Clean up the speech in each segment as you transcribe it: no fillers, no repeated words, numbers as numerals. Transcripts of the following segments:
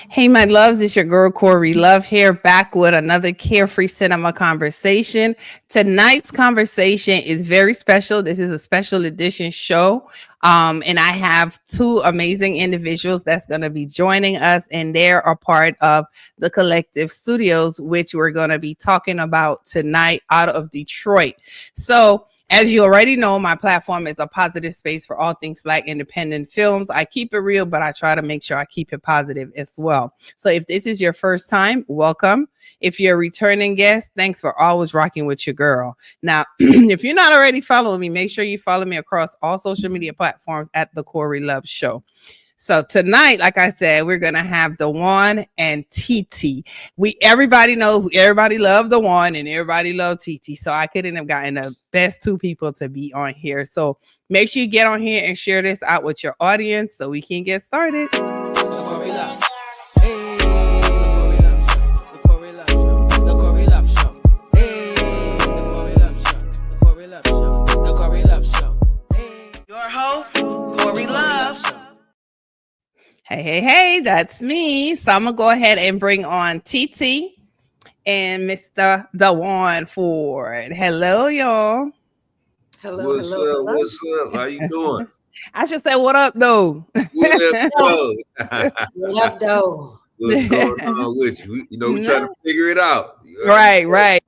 Hey, my loves, it's your girl Corey Love here, back with another Carefree Cinema conversation. Tonight's conversation is very special. This is a special edition show. And I have two amazing individuals that's going to be joining us, and they're a part of the Collective Studios, which we're going to be talking about tonight out of Detroit. So, as you already know, my platform is a positive space for all things Black independent films. I keep it real, but I try to make sure I keep it positive as well. So if this is your first time, welcome. If you're a returning guest, thanks for always rocking with your girl. Now, if you're not already following me, make sure you follow me across all social media platforms at The Corey Love Show. So tonight, like I said, we're gonna have DeJuan and TT. Everybody knows, everybody loved DeJuan and everybody loved TT. So I couldn't have gotten the best two people to be on here. So make sure you get on here and share this out with your audience so we can get started. Your host, Corey Love. Hey, that's me. So I'm going to go ahead and bring on TT and Mr. DeJuan Ford. Hello, y'all. Hello. What's up? How you doing? I should say, what up, though? What up, though? What up, though? What's going on with you? We're trying to figure it out. Right.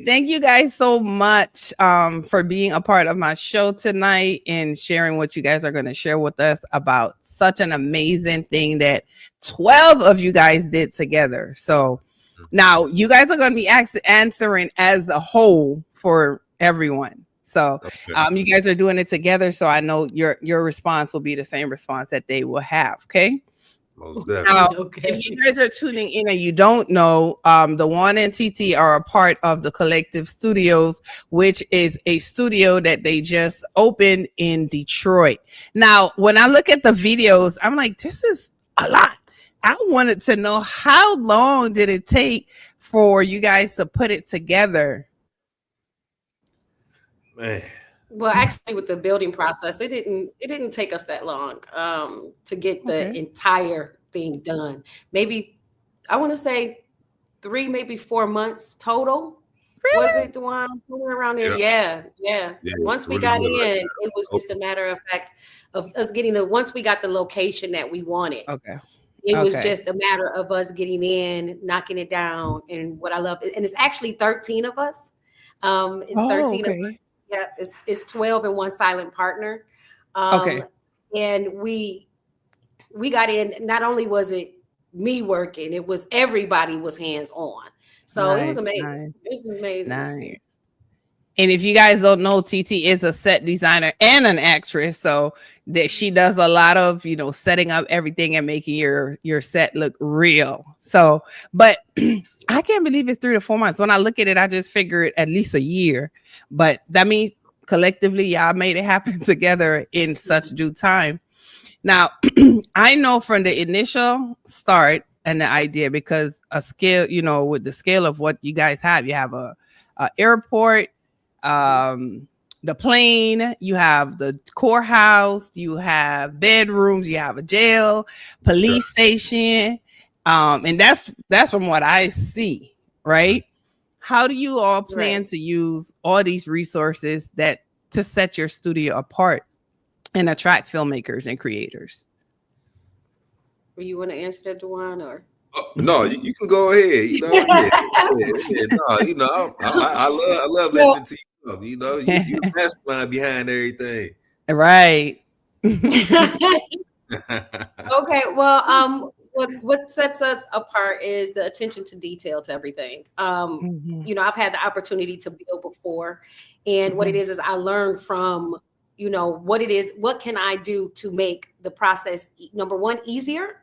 Thank you guys so much for being a part of my show tonight and sharing what you guys are going to share with us about such an amazing thing that 12 of you guys did together. So now you guys are going to be answering as a whole for everyone. So you guys are doing it together. So I know your response will be the same response that they will have. Okay. Now, if you guys are tuning in and you don't know, DeJuan and TT are a part of the Collective Studios, which is a studio that they just opened in Detroit. Now, when I look at the videos, I'm like, this is a lot. I wanted to know, how long did it take for you guys to put it together? Man. Well, actually, with the building process, it didn't take us that long to get the entire thing done. Maybe I want to say 3, maybe 4 months total. Really? Was it, DeJuan? Somewhere around there? Yeah. Once we got in, it was just a matter of fact of us getting once we got the location that we wanted. It was just a matter of us getting in, knocking it down, and what I love, and it's actually 13 of us. It's 13 of us. Yeah, it's 12 and one silent partner. And we got in. Not only was it me working, it was everybody was hands on. So it was amazing. It was amazing. Nice. And if you guys don't know, TT is a set designer and an actress, so that she does a lot of, setting up everything and making your set look real. So, but I can't believe it's 3 to 4 months. When I look at it, I just figured at least a year. But that means collectively, y'all made it happen together in such due time. Now, I know from the initial start and the idea, because a scale, with the scale of what you guys have, you have a airport, the plane, you have the courthouse, you have bedrooms, you have a jail, police station, and that's from what I see, right? How do you all plan to use all these resources to set your studio apart and attract filmmakers and creators? Well, you want to answer that, DeJuan, or? No, you can go ahead. I love listening to you. You're the mastermind behind everything. Right. Okay. Well, what sets us apart is the attention to detail to everything. I've had the opportunity to build before, and what it is I learned from, what it is, what can I do to make the process, number one, easier,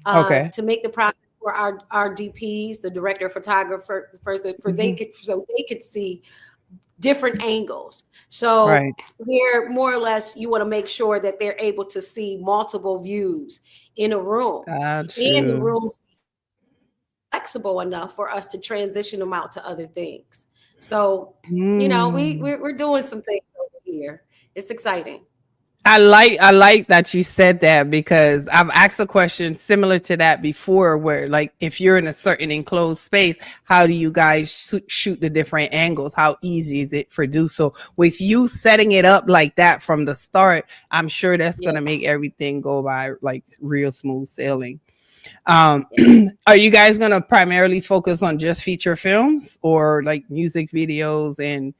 to make the process for our DPs, the director, photographer, they could see different angles. So where more or less you want to make sure that they're able to see multiple views in a room, and the rooms flexible enough for us to transition them out to other things. So we're doing some things over here. It's exciting. I like that you said that, because I've asked a question similar to that before, where like if you're in a certain enclosed space, how do you guys shoot the different angles? How easy is it for do so? With you setting it up like that from the start, I'm sure that's gonna make everything go by like real smooth sailing. Are you guys gonna primarily focus on just feature films, or like music videos and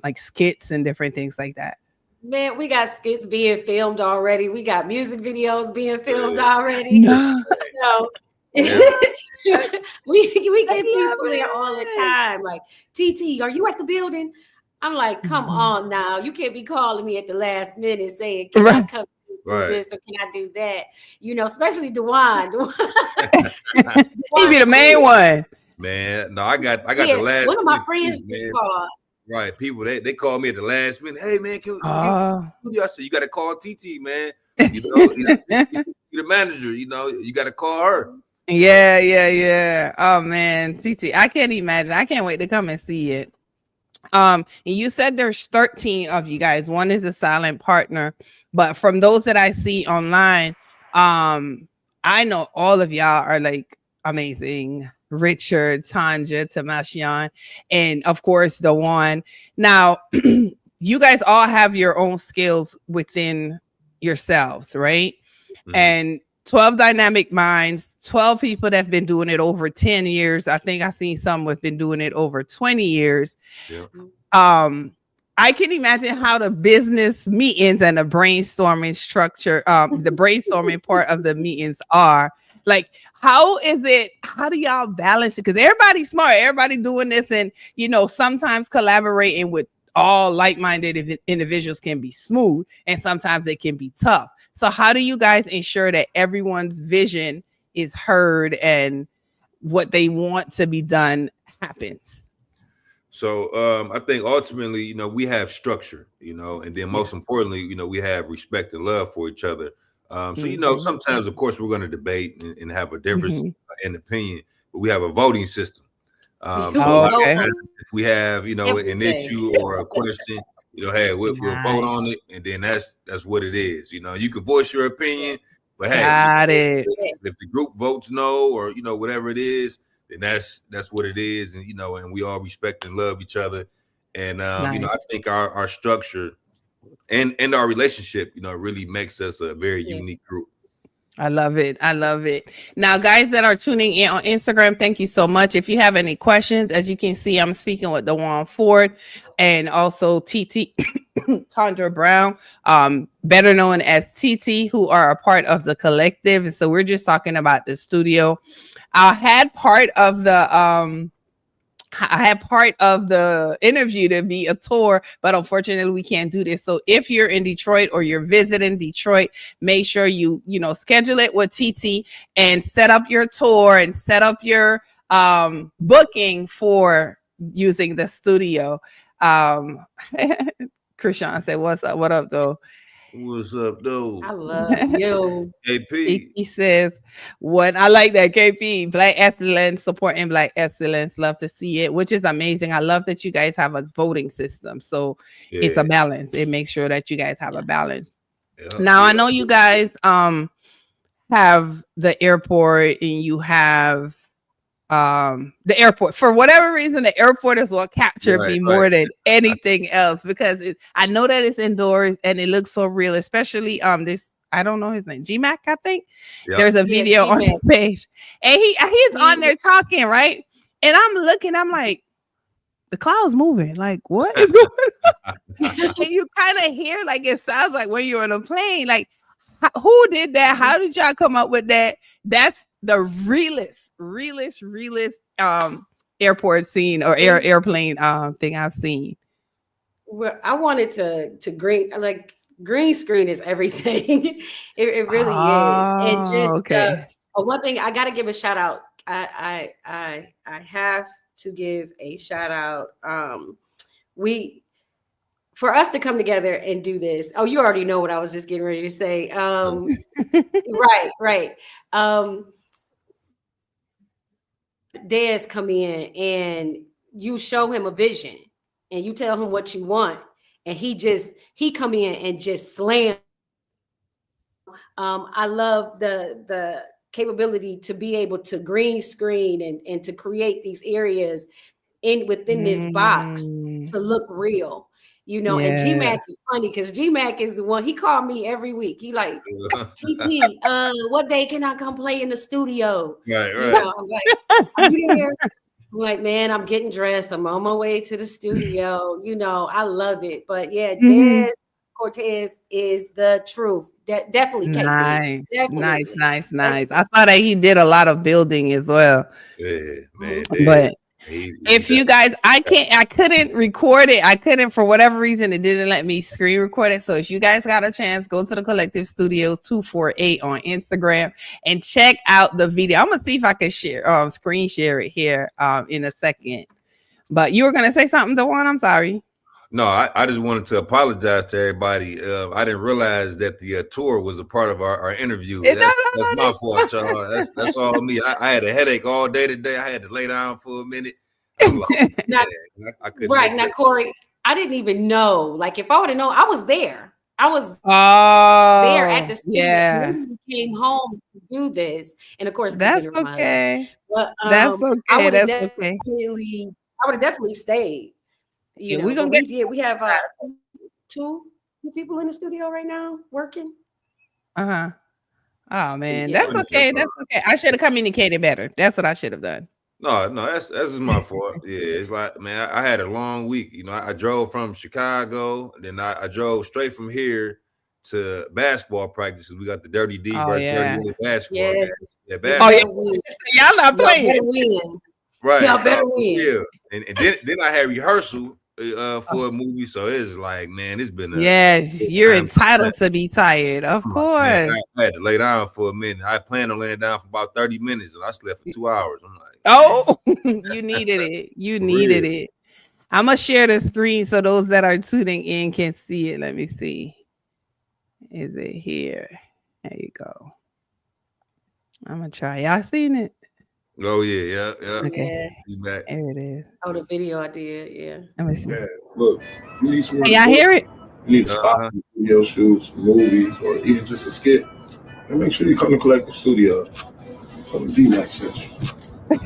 like skits and different things like that? Man, we got skits being filmed already. We got music videos being filmed already. No. So, Yeah. we get people in all the time. Like, TT, are you at the building? I'm like, come on now. You can't be calling me at the last minute saying, can I come do this or can I do that? You know, especially DeJuan. He be the main one. Man, no, I got the last. One of my friends just called. Right, people they call me at the last minute. Hey man, I said you got to call TT, man. You know, you're the manager. You know, you got to call her. Yeah. Oh man, TT, I can't imagine. I can't wait to come and see it. And you said there's 13 of you guys. One is a silent partner, but from those that I see online, I know all of y'all are like amazing. Richard, Tanja, Tamashian, and of course DeJuan. Now, you guys all have your own skills within yourselves, right? And 12 dynamic minds, 12 people that have been doing it over 10 years. I think I've seen some have been doing it over 20 years. I can imagine how the business meetings and the brainstorming structure, the brainstorming part of the meetings are. Like, how do y'all balance it? Because everybody's smart, everybody doing this, and you know, sometimes collaborating with all like-minded individuals can be smooth, and sometimes it can be tough. So how do you guys ensure that everyone's vision is heard and what they want to be done happens? So I think ultimately, you know, we have structure, you know, and then most importantly, you know, we have respect and love for each other. So, you know, sometimes, of course, we're going to debate and have a difference in opinion, but we have a voting system. So if we have, you know, an issue or a question, you know, hey, we'll vote on it, and then that's what it is. You know, you can voice your opinion, but hey, if the group votes no, or you know, whatever it is, then that's what it is, and you know, and we all respect and love each other, and you know, I think our structure and our relationship, you know, really makes us a very unique group. I love it. Now, guys that are tuning in on Instagram, thank you so much. If you have any questions, as you can see, I'm speaking with DeJuan Ford and also TT Tandra Brown, better known as TT, who are a part of the collective. And so we're just talking about the studio. I had part of the interview to be a tour, but unfortunately we can't do this. So if you're in Detroit or you're visiting Detroit, make sure you schedule it with TT and set up your tour and set up your booking for using the studio. Krishan said, "What's up? What up, though?" What's up, though? I love you. KP. He says, "What I like that KP Black excellence, supporting Black excellence. Love to see it, which is amazing. I love that you guys have a voting system, so it's a balance. It makes sure that you guys have a balance. Now I know you guys have the airport, and you have the airport. For whatever reason, the airport is what captured me more than anything else, because I know that it's indoors and it looks so real, especially this, I don't know his name, GMAC, I think. There's a video on the page, and he's on there talking, right? And I'm looking, I'm like, the cloud's moving, like what is going on? And you kind of hear, like, it sounds like when you're on a plane. Like, who did that? How did y'all come up with that? That's the realest airport scene or airplane thing I've seen. Well, I wanted to green screen is everything. it really is. And just one thing I got to give a shout out. I have to give a shout out. For us to come together and do this. Oh, you already know what I was just getting ready to say. Right. Des come in and you show him a vision and you tell him what you want, and he come in and just slam. I love the capability to be able to green screen and to create these areas within this box to look real, you know. And GMAC is funny because GMAC is the one, he called me every week. He like, TT, what day can I come play in the studio? Right. You know, I'm like, are you there? I'm like, man, I'm getting dressed. I'm on my way to the studio. You know, I love it. But yeah, Des Cortez is the truth. Definitely. Nice. I saw that he did a lot of building as well. Yeah, man. But if you guys, I couldn't record it. I couldn't, for whatever reason, it didn't let me screen record it. So if you guys got a chance, go to the Collective Studios 248 on Instagram and check out the video. I'm gonna see if I can share, screen share it here, in a second. But you were gonna say something, DeJuan? I'm sorry. No, I just wanted to apologize to everybody. I didn't realize that the tour was a part of our interview. That's my fault, y'all. That's all me. I had a headache all day today. I had to lay down for a minute. I'm like, I couldn't. Right now, Corey, I didn't even know. Like, if I would have known, I was there. I was there at the studio. Yeah. Came home to do this, and of course, that's okay. But, that's okay. I would have definitely stayed. You know, we have two people in the studio right now working. Oh man, that's okay. That's okay. I should have communicated better. That's what I should have done. No, that's just my fault. Yeah, it's like, man, I had a long week. You know, I drove from Chicago, and then I drove straight from here to basketball practices. We got the Dirty D versus basketball. Yes. Yeah, basketball. Y'all not playing. Y'all better win. Right. Y'all better win. Yeah. And then I had rehearsal for a movie. So it's like, man, it's been you're entitled to be tired. Of course. Man, I had to lay down for a minute. I planned on laying down for about 30 minutes and I slept for 2 hours. I'm like, oh, you needed it. You needed it. I'm gonna share the screen so those that are tuning in can see it. Let me see. Is it here? There you go. I'm gonna try. Y'all seen it? Oh yeah. Okay. You back. There it is. Oh, the video I did, yeah. Let me see. Yeah. Look, you need some. Can y'all hear it? You need to spot video shoots, movies, or even just a skit. And make sure you come to Collective Studio. Come to D-Max session. Man,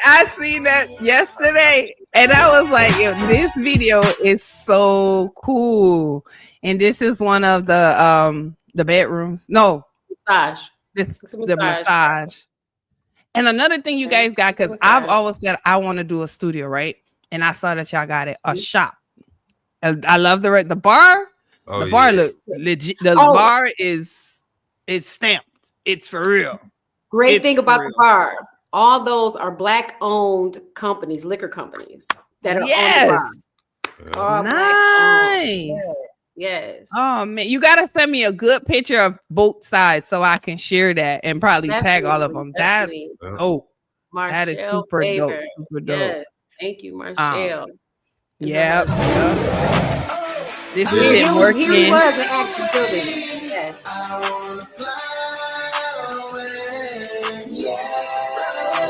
I seen that yesterday, and I was like, yo, this video is so cool. And this is one of the bedrooms. No, massage. The massage. And another thing you guys got, because I've always said I want to do a studio, right? And I saw that y'all got it, a shop. I love the bar. The bar looks legit. The bar is stamped. It's for real. Great thing about the bar, all those are Black-owned companies, liquor companies that are on the bar. Nice. Yes. Oh man, you gotta send me a good picture of both sides so I can share that and probably tag all of them. That's dope. That is super dope. Super dope. Yes. Thank you, Marshall. Yeah. This is it working. He was an action building. Yes.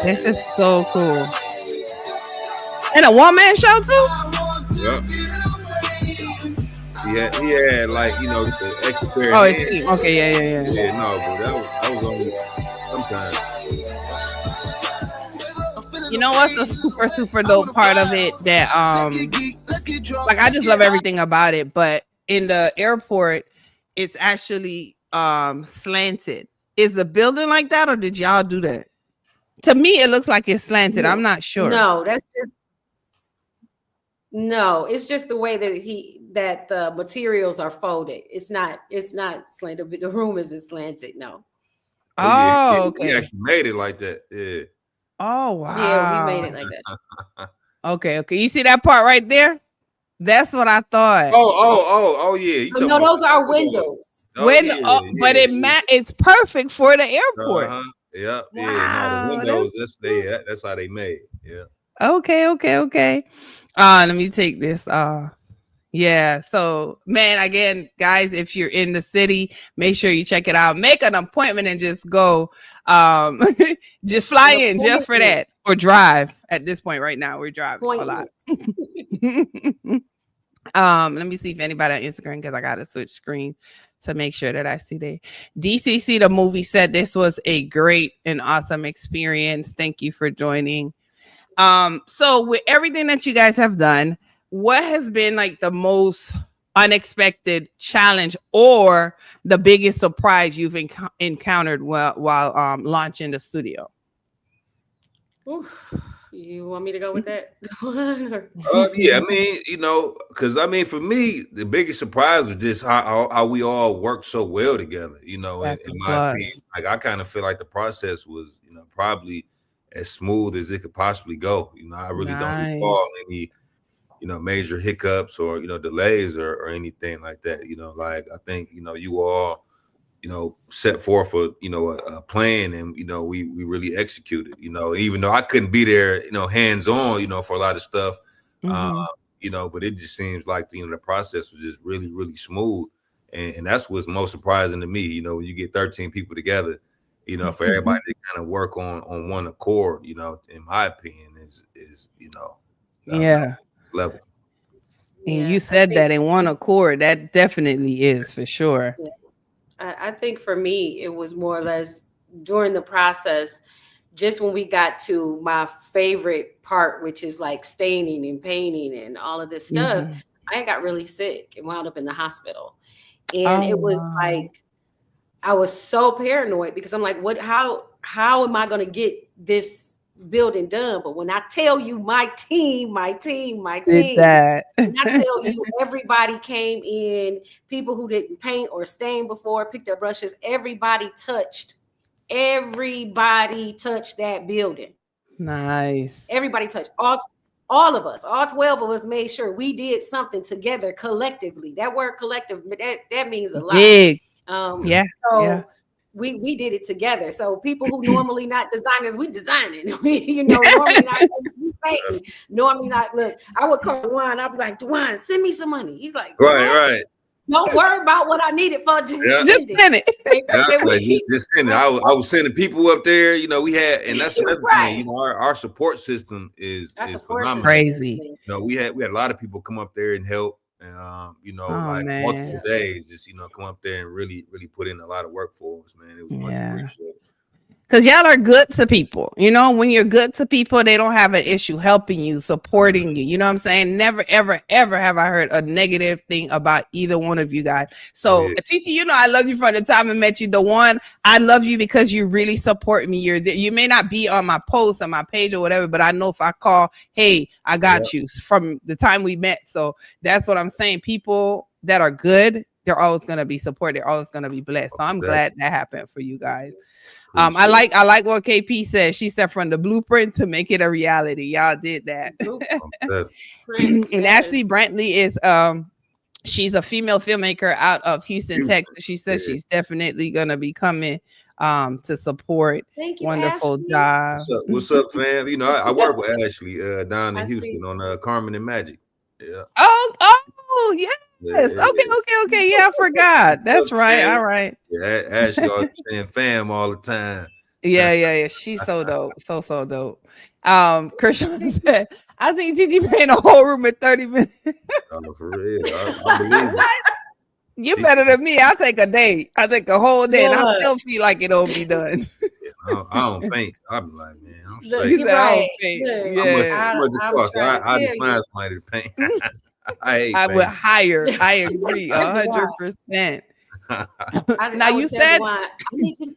This is so cool. And a one-man show too? Yep. He had like, you know, the extra pair of hands. Okay, yeah. Yeah, no, but that was only sometimes. You know what's the super dope part of it? That like I just love everything about it, but in the airport, it's actually slanted. Is the building like that, or did y'all do that? To me, it looks like it's slanted. I'm not sure. No, it's just the way that the materials are folded. It's not slanted. The room isn't slanted. No. Okay. We actually made it like that. Yeah. Oh wow. Yeah, we made it like that. Okay. You see that part right there? That's what I thought. Oh yeah. No, those are windows. But it's perfect for the airport. Yeah. Wow. No, the windows. That's how they made. Yeah. Okay. Let me take this. Yeah. So, man, again, guys, if you're in the city, make sure you check it out. Make an appointment and just go. Just fly in just for that. or drive at this point right now. We're driving a lot. Let me see if anybody on Instagram, because I gotta switch screen to make sure that I see they DCC the movie said this was a great and awesome experience. Thank you for joining. So with everything that you guys have done, what has been like the most unexpected challenge or the biggest surprise you've encountered while launching the studio? Oof. You want me to go with that? Yeah, I mean, because I mean, for me, the biggest surprise was just how we all worked so well together. In my opinion, like I kind of feel like the process was, probably as smooth as it could possibly go. I really don't recall any, major hiccups or delays or anything like that. Like I think you all set forth a plan, and we really executed. Even though I couldn't be there, hands on, for a lot of stuff, but it just seems like the process was just really, really smooth, and that's what's most surprising to me. When you get 13 people together, for everybody to kind of work on one accord, in my opinion, is level. And you said that in one accord, that definitely is for sure. Yeah. I think for me, it was more or less during the process, just when we got to my favorite part, which is like staining and painting and all of this stuff, I got really sick and wound up in the hospital. And it was like, I was so paranoid because I'm like, how am I going to get this building done? But when I tell you my team, did that. And I tell you, everybody came in, people who didn't paint or stain before, picked up brushes, everybody touched that building. Nice. Everybody touched. All of us, all 12 of us made sure we did something together collectively. That word collective, that means a lot. Big. We did it together. So people who normally not designers, we designing. Normally not painting. Normally not. Look, I would call DeJuan. I'd be like, DeJuan, send me some money. He's like, right. Don't worry about what I needed for. Just send it. Just send it. I was sending people up there. We had, and that's another thing. Our support system is phenomenal. Crazy. We had a lot of people come up there and help. Multiple days, just come up there and really, really put in a lot of work for us, man. It was much appreciated. Because y'all are good to people. When you're good to people, they don't have an issue helping you, supporting you. You know what I'm saying? Never, ever, ever have I heard a negative thing about either one of you guys. So, Titi, I love you from the time I met you. DeJuan, I love you because you really support me. You may not be on my post, on my page or whatever, but I know if I call, hey, I got you from the time we met. So that's what I'm saying. People that are good, they're always going to be supported. They're always going to be blessed. So I'm glad that happened for you guys. I like what KP said. She said from the blueprint to make it a reality. Y'all did that. And Ashley Brantley is she's a female filmmaker out of Houston, Texas. She says she's definitely gonna be coming to support. Thank you, wonderful Ashley. job. What's up, fam? I work with Ashley down in Houston on Carmen and Magic. Yeah. Oh yeah. Yes. Okay. Yeah, I forgot. That's right. All right. Yeah, Ashley always saying fam all the time. Yeah. She's so dope. So dope. Kershaw said, I think TG paint a whole room in 30 minutes. Oh, for real. I believe it. You better than me. I'll take a day. I'll take a whole day and I still feel like it'll be done. I don't paint. I'll be like, man, I'm straight. You said, I don't paint. How much it costs? I just find somebody to paint. I would hire. I agree 100%. Now you said I need you to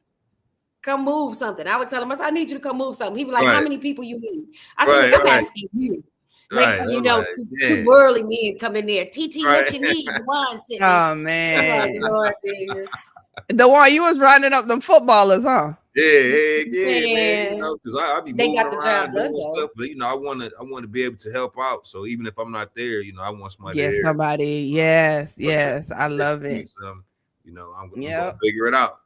come move something. I would tell him, I need you to come move something. He'd be like, how many people you need? I said, I'm asking you. Next thing you know, two burly men come in there. TT, what you need? Oh man. DeJuan, you was rounding up them footballers, huh? Yeah, man. Because I be moving around doing stuff, but I want to be able to help out. So even if I'm not there, I want somebody there. Somebody. Yes. I love it. I'm gonna figure it out.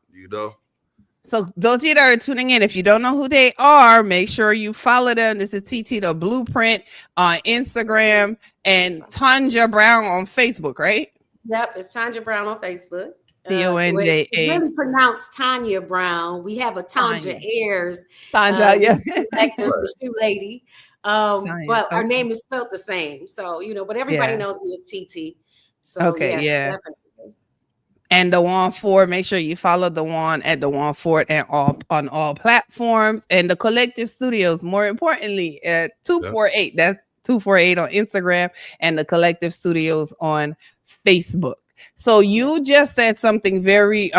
So those of you that are tuning in, if you don't know who they are, make sure you follow them. This is TT the Blueprint on Instagram and Tanja Brown on Facebook, right? Yep, it's Tanja Brown on Facebook. Tonja. It's really pronounced Tanya Brown. We have a Tanja Ayers. Tanja, yeah. Collective, the shoe lady. But our okay. name is spelled the same. So, but everybody knows me as TT. So, okay, yeah. Definitely. And DeJuan Ford, make sure you follow DeJuan at DeJuan Ford and on all platforms. And the Collective Studios, more importantly, at 248. That's 248 on Instagram, and the Collective Studios on Facebook. So you just said something very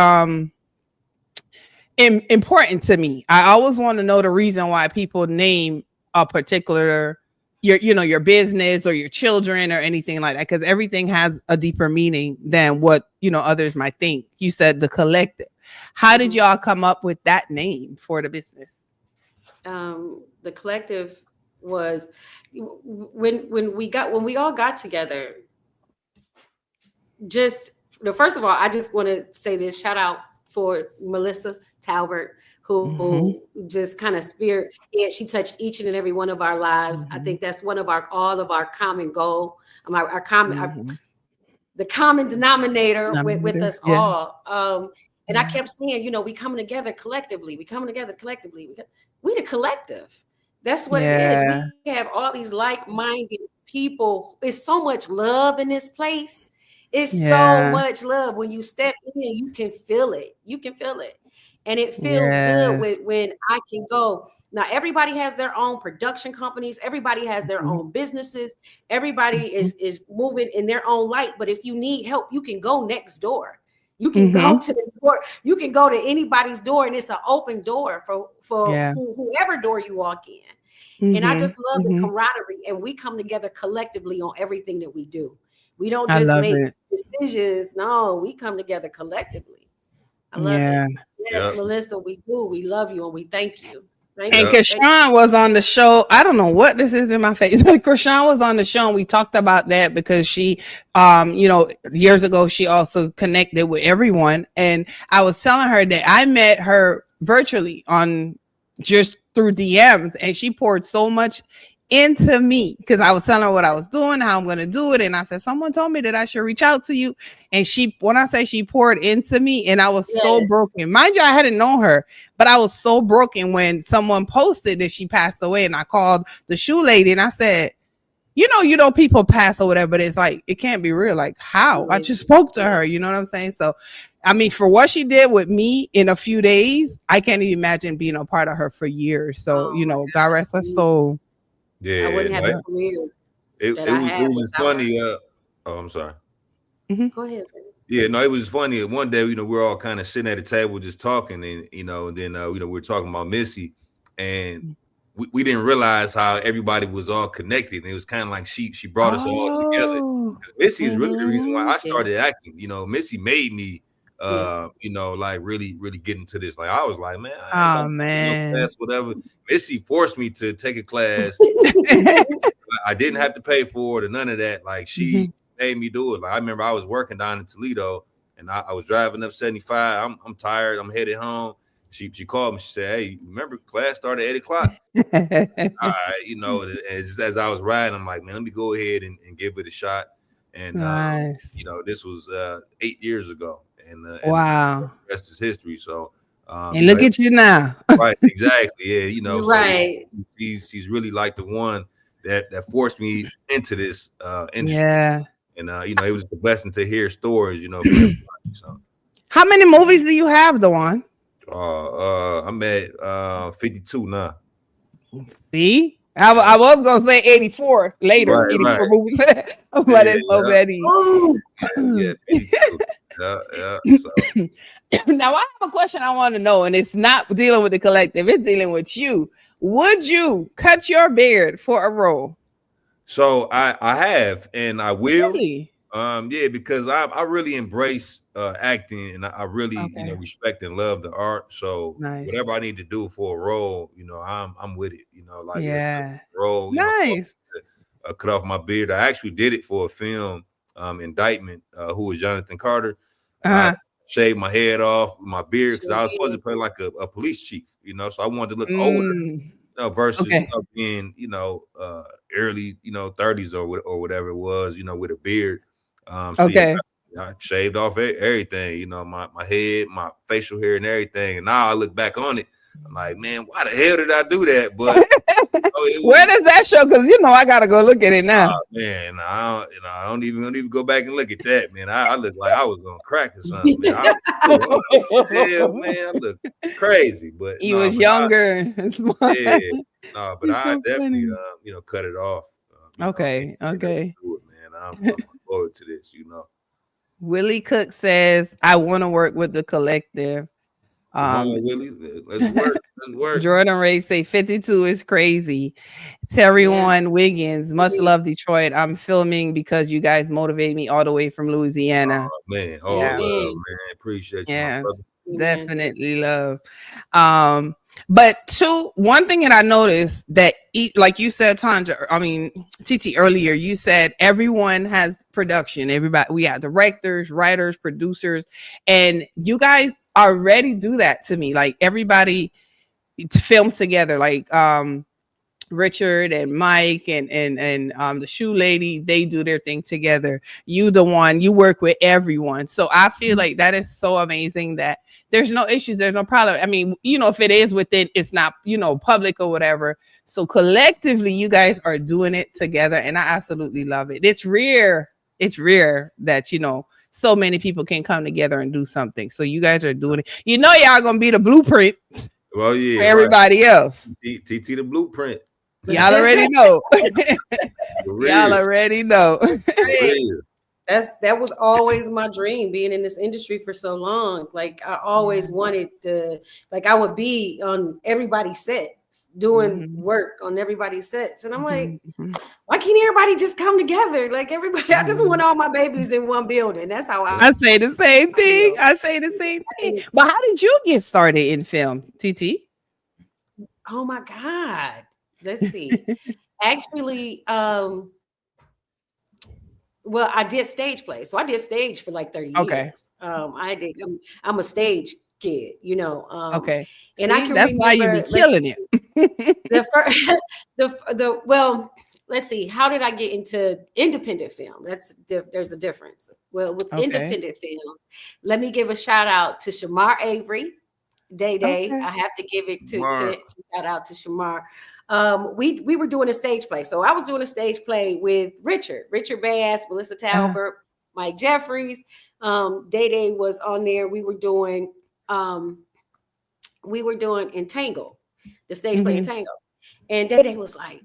important to me. I always want to know the reason why people name a particular your business or your children or anything like that, because everything has a deeper meaning than what others might think. You said the Collective. How did y'all come up with that name for the business? The Collective was when we all got together. First of all, I just want to say this shout out for Melissa Talbert, who just kind of she touched each and every one of our lives. I think that's one of all of our common goal, our common, the common denominator with us all. And I kept saying, we coming together collectively. We coming together collectively. We the collective. That's what it is. We have all these like-minded people. It's so much love in this place. It's so much love. When you step in, you can feel it. You can feel it. And it feels good when I can go. Now, everybody has their own production companies. Everybody has their own businesses. Everybody is moving in their own light. But if you need help, you can go next door. You can go to the door. You can go to anybody's door, and it's an open door for whoever door you walk in. And I just love the camaraderie. And we come together collectively on everything that we do. We don't just make decisions. No, we come together collectively. I love it. Yes, Melissa, we do. We love you and we thank you. And Krishan was on the show. I don't know what this is in my face. Krishan was on the show and we talked about that because she, years ago, she also connected with everyone. And I was telling her that I met her virtually on just through DMs, and she poured so much into me because I was telling her what I was doing, how I'm going to do it. And I said, someone told me that I should reach out to you. And when I say she poured into me, and I was so broken. Mind you, I hadn't known her, but I was so broken when someone posted that she passed away. And I called the shoe lady and I said, people pass or whatever, but it's like, it can't be real. Like, how? I just spoke to her. You know what I'm saying? So, I mean, for what she did with me in a few days, I can't even imagine being a part of her for years. So, God rest her soul. Yeah, I wouldn't have a career. It was funny. I'm sorry. Go ahead. Yeah, no, it was funny. One day, we were all kind of sitting at a table just talking, and then we were talking about Missy, and we didn't realize how everybody was all connected. And it was kind of like she brought us all together. Missy is really the reason why I started acting. Missy made me like really, really get into this. Like I was like, man, no class, whatever. Missy forced me to take a class. I didn't have to pay for it or none of that. Like she made me do it. Like I remember I was working down in Toledo and I was driving up 75. I'm tired. I'm headed home. She called me. She said, "Hey, remember class started at 8:00?" All right, as I was riding, I'm like, man, let me go ahead and give it a shot. And this was 8 years ago. And wow, the rest is history. So, and look at you now. Right, exactly. Yeah, right. So she's really like the one that forced me into this industry. Yeah, and it was a blessing to hear stories. From everybody, so, how many movies do you have, DeJuan? I'm at 52 now. See, I was gonna say 84 later, right, 84 movies, but it's so many. Yeah, 52. Yeah. So. Now I have a question I want to know, and it's not dealing with the collective; it's dealing with you. Would you cut your beard for a role? So I have, and I will. Really? Because I really embrace acting, and I really respect and love the art. So whatever I need to do for a role, I'm with it. Role. Nice. Cut off my beard. I actually did it for a film, Indictment. Who was Jonathan Carter? I shaved my head off, my beard, because I was supposed to play like a police chief. So I wanted to look older. Versus being early 30s or whatever it was. With a beard. I shaved off everything, you know, my head, my facial hair, and everything. And now I look back on it, I'm like, man, why the hell did I do that? But where does that show? Because I gotta go look at it now. Man, I don't even go back and look at that, man. I look like I was on crack or something, man. Hell, man, I look crazy, but he was younger. Yeah, no, but I definitely, cut it off. Okay. Do it, man. I'm looking forward to this, Willie Cook says, I want to work with the collective. Come on, Willie. Let's work. Jordan Ray say 52 is crazy. Terry Juan Wiggins, much love Detroit. I'm filming because you guys motivate me all the way from Louisiana. Oh, man. Love, man. Appreciate you, my brother. Definitely love. But one thing that I noticed that, like you said, TT earlier, you said everyone has production. Everybody, we have directors, writers, producers, and you guys already do that to me. Like everybody films together, like Richard and Mike and the shoe lady, they do their thing together. You work with everyone. So I feel like that is so amazing that there's no issues, there's no problem. I mean, if it is within, it's not, public or whatever. So collectively, you guys are doing it together, and I absolutely love it. It's rare that, so many people can come together and do something. So you guys are doing it. Y'all gonna be the blueprint. Well, yeah, for everybody else. TT the blueprint. Y'all already know. Y'all already know. That was always my dream, being in this industry for so long. Like I always wanted to, like I would be on everybody's sets, doing work on everybody's sets. And I'm like, why can't everybody just come together? Like everybody, I just want all my babies in one building. That's how I say the same thing. But how did you get started in film, TT? Oh my God. Let's see. Actually, well, I did stage play. So I did stage for like 30 years. I'm a stage kid, Okay. And I can that's why you be killing it. Well, let's see. How did I get into independent film? There's a difference. Well, with independent film, let me give a shout out to Shamar Avery. Day. I have to give it to shout out to Shamar. We were doing a stage play. So I was doing a stage play with Richard Bass, Melissa Talbert, Mike Jeffries. Day was on there. We were doing Entangle, the stage play Entangle. And Day was like,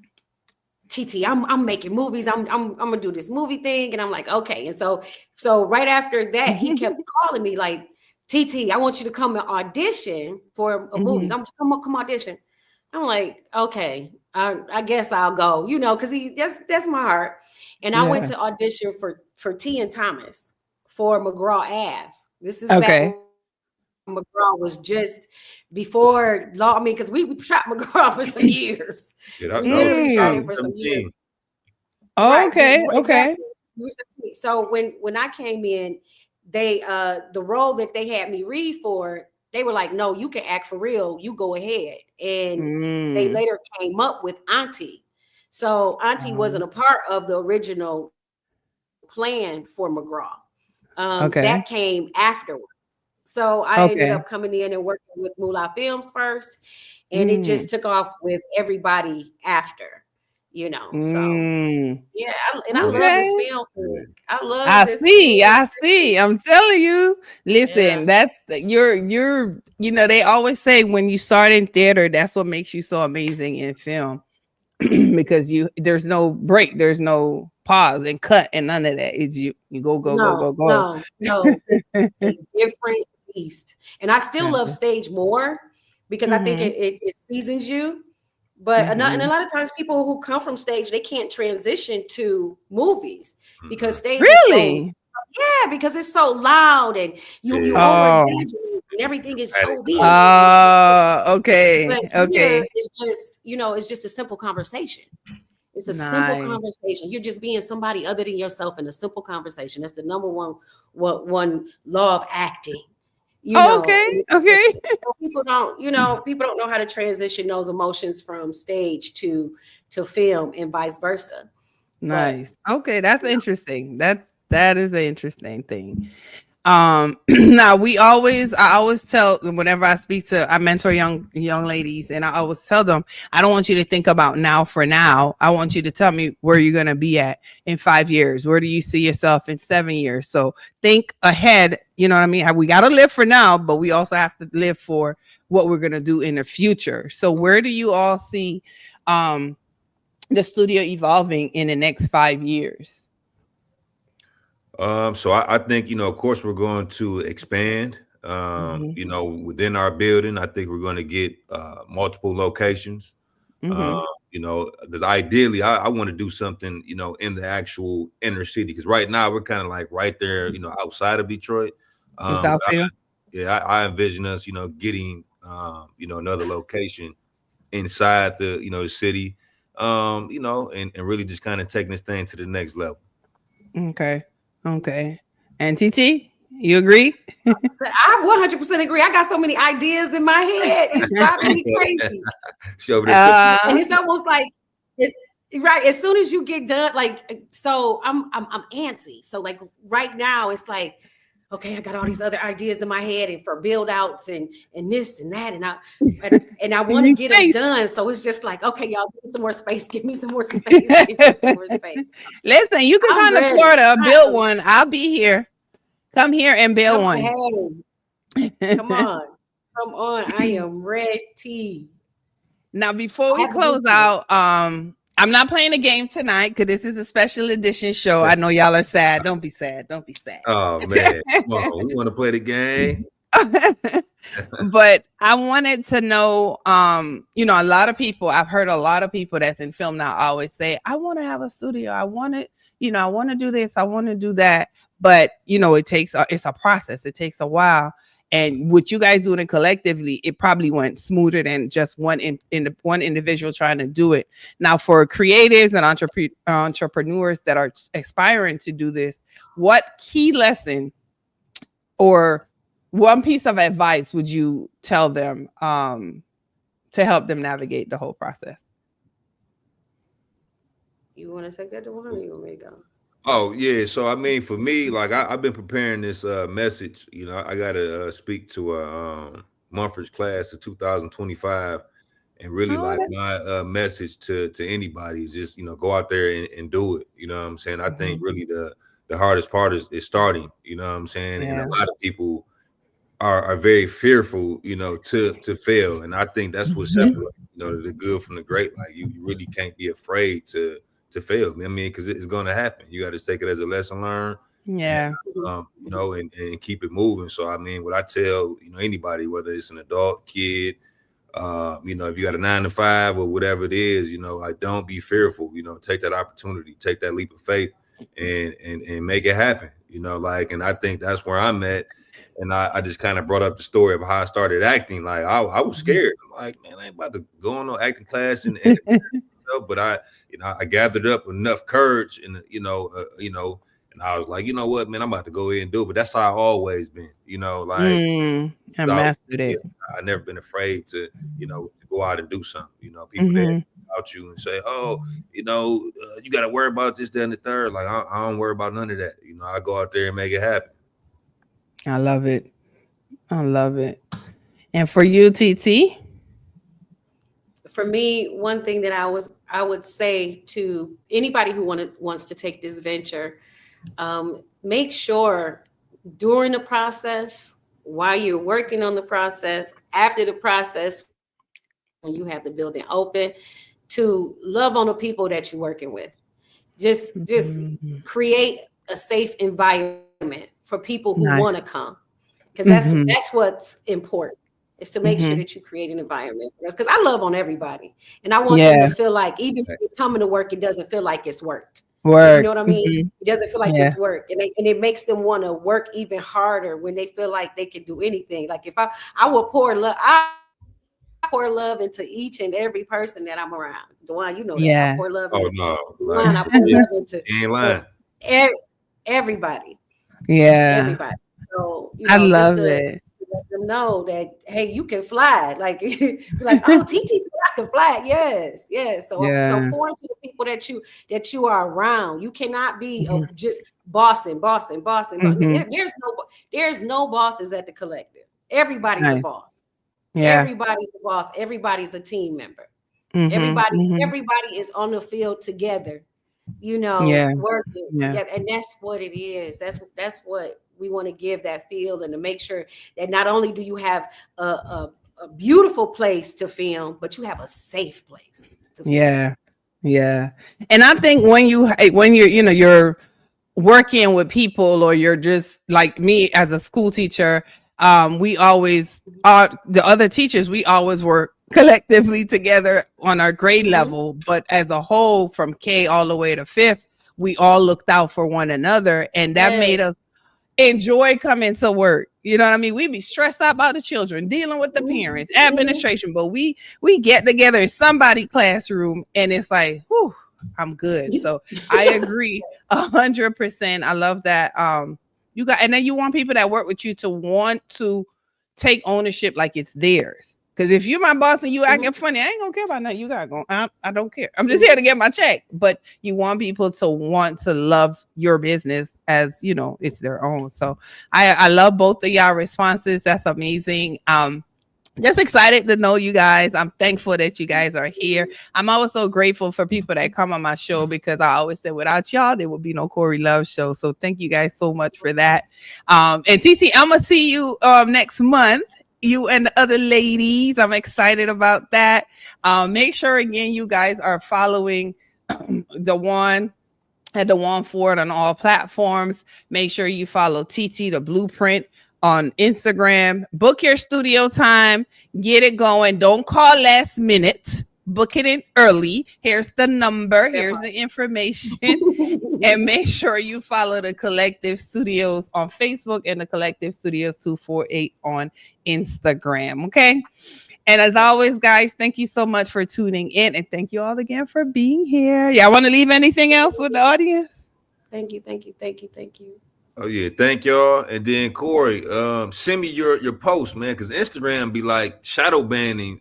TT, I'm making movies. I'm gonna do this movie thing. And I'm like, okay. And so right after that, he kept calling me like, TT, I want you to come and audition for a movie. I'm come audition. I'm like, okay, I guess I'll go, because that's my heart. And I went to audition for T and Thomas for McGraw Ave. This is back when McGraw was just before law. I mean, because we shot McGraw for some years. For some years. Oh, right. okay. Exactly. So when I came in, they the role that they had me read for, they were like, no, you can act for real, you go ahead. And they later came up with Auntie. So Auntie wasn't a part of the original plan for McGraw. That came afterwards. So I ended up coming in and working with Moolah Films first, and it just took off with everybody after. So I love this film. I see. I'm telling you. Listen, that's you're they always say when you start in theater, that's what makes you so amazing in film. Because there's no break, there's no pause and cut and none of that. It's you go. No. It's a different beast. And I still love stage more because I think it seasons you. But and a lot of times people who come from stage, they can't transition to movies because stage is because it's so loud and you over exaggerate and everything is so big. Okay. It's just a simple conversation. It's a simple conversation. You're just being somebody other than yourself in a simple conversation. That's the number one law of acting. Okay. People don't know how to transition those emotions from stage to film and vice versa. Nice. Okay, that's interesting. That is an interesting thing. Now I always tell, whenever I mentor young ladies, and I always tell them, I don't want you to think about now for now. I want you to tell me where you're going to be at in 5 years. Where do you see yourself in 7 years? So think ahead. You know what I mean? We got to live for now, but we also have to live for what we're going to do in the future. So where do you all see the studio evolving in the next 5 years? So I think, of course, we're going to expand, within our building. I think we're going to get multiple locations, because ideally I want to do something, in the actual inner city. Because right now we're kind of like right there, outside of Detroit. Southfield. I envision us, getting, another location inside the city, and really just kind of taking this thing to the next level. Okay. And TT, you agree? I 100% agree. I got so many ideas in my head. It's driving me crazy. And it's almost like, right, as soon as you get done, so I'm antsy. So like right now it's like, okay, I got all these other ideas in my head and for build outs and this and that. And I want to get them done. So it's just like, okay, y'all give me some more space. Give me some more space. Give me some more space. Listen, you can come to Florida, build one. I'll be here. Come here and build one. Come on. I am ready. Now, before we close out, I'm not playing a game tonight because this is a special edition show. I know y'all are sad. Don't be sad. Don't be sad. Oh, man. Come on. We want to play the game. But I wanted to know, a lot of people, I've heard a lot of people that's in film now always say, I want to have a studio. I want to do this. I want to do that. But, it's a process. It takes a while. And what you guys doing it collectively, it probably went smoother than just one individual trying to do it. Now, for creatives and entrepreneurs that are aspiring to do this, what key lesson or one piece of advice would you tell them to help them navigate the whole process? You want to take that, DeJuan, or you want me to go? Oh, yeah. So, I mean, for me, like I've been preparing this message. I got to speak to a Mumford's class of 2025. And really my message to anybody is just, go out there and do it. You know what I'm saying? I think really the hardest part is starting, you know what I'm saying? Yeah. And a lot of people are very fearful, to fail. And I think that's what separates, the good from the great. Like you really can't be afraid to fail. I mean, because it's going to happen. You got to take it as a lesson learned. Yeah. And keep it moving. So, I mean, what I tell, anybody, whether it's an adult, kid, if you got a 9 to 5 or whatever it is, like don't be fearful, take that opportunity, take that leap of faith and make it happen, and I think that's where I'm at. And I just kind of brought up the story of how I started acting. Like I was scared. I'm like, man, I ain't about to go on no acting class and but I gathered up enough courage and and I was like, you know what, man, I'm about to go ahead and do it. But that's how I've always been, I mastered it. I've never been afraid to, to go out and do something. People that about you and say, oh, you got to worry about this, that, and the third. Like I don't worry about none of that. I go out there and make it happen. I love it. And for you, TT? For me, one thing that I would say to anybody who wants to take this venture, make sure during the process, while you're working on the process, after the process, when you have the building open, to love on the people that you're working with. Just create a safe environment for people who want to come, because that's what's important. Is to make sure that you create an environment, because I love on everybody, and I want them to feel like even if you're coming to work, it doesn't feel like it's work. You know what I mean? It doesn't feel like it's work, and it makes them want to work even harder when they feel like they can do anything. Like if I will pour love into each and every person that I'm around. DeJuan, you know that. I pour love into DeJuan, I pour love into everybody. Yeah, everybody. So I love it. Let them know that, hey, you can fly. Like, like, oh, TT said I can fly. Yes. So pour into the people that you are around. You cannot be just bossing. There's no bosses at the collective. Everybody's a boss. Yeah. Everybody's a boss. Everybody's a team member. Everybody is on the field together, working together. And that's what it is. That's what we want to give that field, and to make sure that not only do you have a beautiful place to film, but you have a safe place to film. Yeah. And I think when you're working with people, or you're just like me as a school teacher, we always the other teachers, we always work collectively together on our grade level, but as a whole, from K all the way to 5th, we all looked out for one another, and that made us enjoy coming to work. You know what I mean? We be stressed out about the children, dealing with the parents, administration, but we get together in somebody's classroom, and it's like, whew, I'm good. So I agree 100%. I love that. And then you want people that work with you to want to take ownership like it's theirs. Because if you're my boss and you acting funny, I ain't gonna care about nothing you got going. I don't care. I'm just here to get my check. But you want people to want to love your business as, it's their own. So I love both of y'all responses. That's amazing. Just excited to know you guys. I'm thankful that you guys are here. I'm also grateful for people that come on my show, because I always say without y'all, there would be no Corey Love show. So thank you guys so much for that. And TT, I'm going to see you next month. You and the other ladies. I'm excited about that. Make sure, again, you guys are following DeJuan at DeJuan Ford on all platforms. Make sure you follow TT the Blueprint on Instagram. Book your studio time. Get it going. Don't call last minute. Book it in early. Here's the number. Here's the information. And make sure you follow the Collective Studios on Facebook and the Collective Studios 248 on Instagram. Okay. And as always, guys, thank you so much for tuning in. And thank you all again for being here. Y'all want to leave anything else with the audience? Thank you. Oh yeah, thank y'all. And then Corey, send me your post, man, because Instagram be like shadow banning,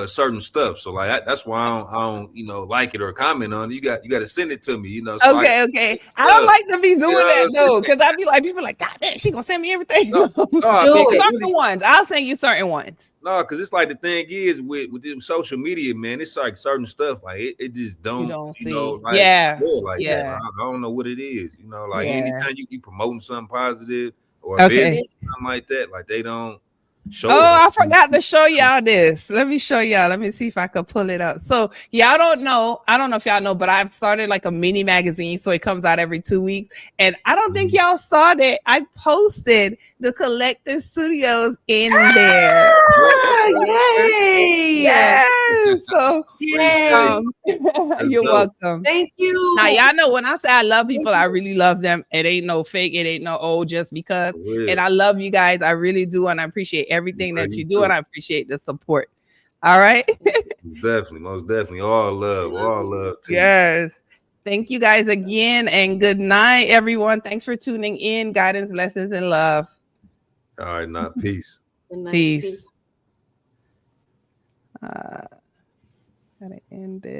certain stuff. So like that's why I don't like it or comment on it. You got to send it to me, So okay. I don't like to be doing that though, because I'd be like, people like, God damn, she gonna send me everything. Certain ones. I'll send you certain ones. No, because it's like the thing is with social media, man, it's like certain stuff like it just don't like that. I don't know what it is, anytime you promoting something positive or a business, something like that, like they don't show. I forgot to show y'all this. Let me show y'all. Let me see if I could pull it up. So y'all don't know. I don't know if y'all know, but I've started like a mini magazine, so it comes out every 2 weeks. And I don't think y'all saw that. I posted the Collective Studios in there. Yay! Yes. So you're welcome. Thank you. Now y'all know when I say I love people, I really love them. It ain't no fake. It ain't no just because. And I love you guys. I really do, and I appreciate everything that you do, and I appreciate the support. All right. Most definitely. All love. Yes. Thank you guys again, and good night, everyone. Thanks for tuning in. Guidance, blessings, and love. All right, now peace. Peace. Gotta end it.